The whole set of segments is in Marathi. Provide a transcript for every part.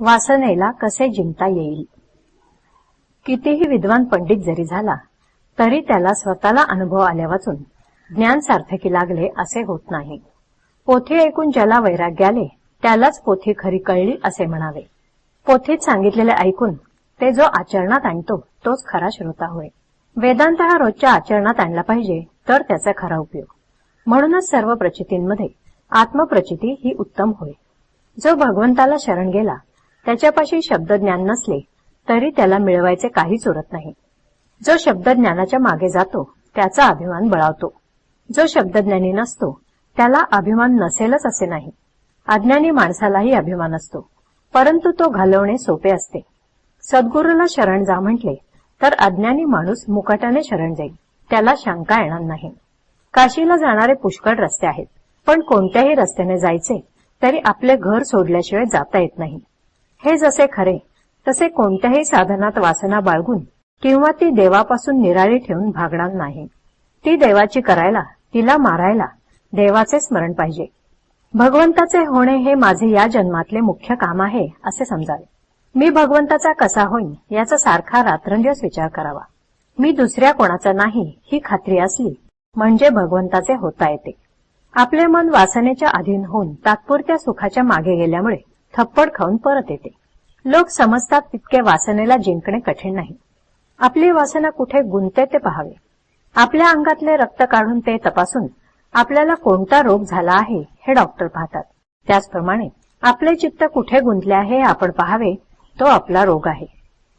वासनेला कसे जिंकता येईल? कितीही विद्वान पंडित जरी झाला तरी त्याला स्वतःला अनुभव आल्यावाचून ज्ञान सार्थकी लागले असे होत नाही. पोथी ऐकून ज्याला वैराग्य आले त्यालाच पोथी खरी कळली असे म्हणावे. पोथीत सांगितलेले ऐकून ते जो आचरणात आणतो तोच खरा श्रोता होय. वेदांत हा रोजच्या आचरणात आणला पाहिजे तर त्याचा खरा उपयोग. म्हणूनच सर्व प्रचितींमध्ये आत्मप्रचिती ही उत्तम होय. जो भगवंताला शरण गेला त्याच्यापाशी शब्दज्ञान नसले तरी त्याला मिळवायचे काहीच उरत नाही. जो शब्दज्ञानाच्या मागे जातो त्याचा अभिमान बळावतो. जो शब्दज्ञानी नसतो त्याला अभिमान नसेलच असे नाही. अज्ञानी माणसालाही अभिमान असतो, परंतु तो घालवणे सोपे असते. सद्गुरूला शरण जा म्हटले तर अज्ञानी माणूस मुकाट्याने शरण जाईल, त्याला शंका येणार नाही. काशीला जाणारे पुष्कळ रस्ते आहेत, पण कोणत्याही रस्त्याने जायचे तरी आपले घर सोडल्याशिवाय जाता येत नाही. हे जसे खरे तसे कोणत्याही साधनात वासना बाळगून किंवा ती देवापासून निराळी ठेवून भागणार नाही. ती देवाची करायला, तिला मारायला देवाचे स्मरण पाहिजे. भगवंताचे होणे हे माझे या जन्मातले मुख्य काम आहे असे समजावे. मी भगवंताचा कसा होईन याचा सारखा रात्रंदिवस विचार करावा. मी दुसऱ्या कोणाचा नाही ही खात्री असली म्हणजे भगवंताचे होता येते. आपले मन वासनेच्या अधीन होऊन तात्पुरत्या सुखाच्या मागे गेल्यामुळे थप्पड खाऊन परत येते. लोक समजतात तितके वासनेला जिंकणे कठीण नाही. आपली वासना कुठे गुंतते ते पहावे. आपल्या अंगातले रक्त काढून ते तपासून आपल्याला कोणता रोग झाला आहे हे डॉक्टर पाहतात. त्याचप्रमाणे आपले चित्त कुठे गुंतले आहे हे आपण पाहावे, तो आपला रोग आहे.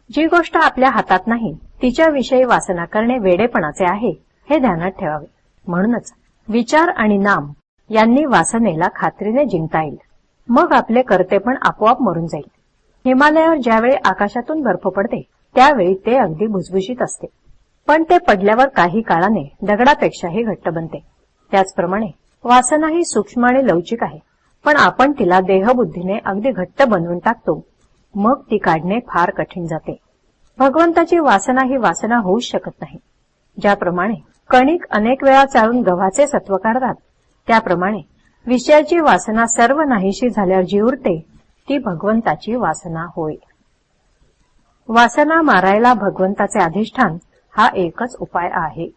जी गोष्ट आपल्या हातात नाही तिच्याविषयी वासना करणे वेडेपणाचे आहे हे ध्यानात ठेवावे. म्हणूनच विचार आणि नाम यांनी वासनेला खात्रीने जिंकता येईल. मग आपले कर्तेपण आपोआप मरून जाईल. हिमालयावर ज्यावेळी आकाशातून बर्फ पडते त्यावेळी ते अगदी भुसभुशीत असते, पण ते पडल्यावर काही काळाने दगडापेक्षाही घट्ट बनते. त्याचप्रमाणे वासना ही सूक्ष्म आणि लवचिक आहे, पण आपण तिला देहबुद्धीने अगदी घट्ट बनवून टाकतो. मग ती काढणे फार कठीण जाते. भगवंताची वासना ही वासना होऊच शकत नाही. ज्याप्रमाणे कणिक अनेक वेळा चाळून गव्हाचे सत्व काढतात, त्याप्रमाणे विषयाची वासना सर्व नाहीशी झाल्यावर जी उरते ती भगवंताची वासना होय. वासना मारायला भगवंताचे अधिष्ठान हा एकच उपाय आहे.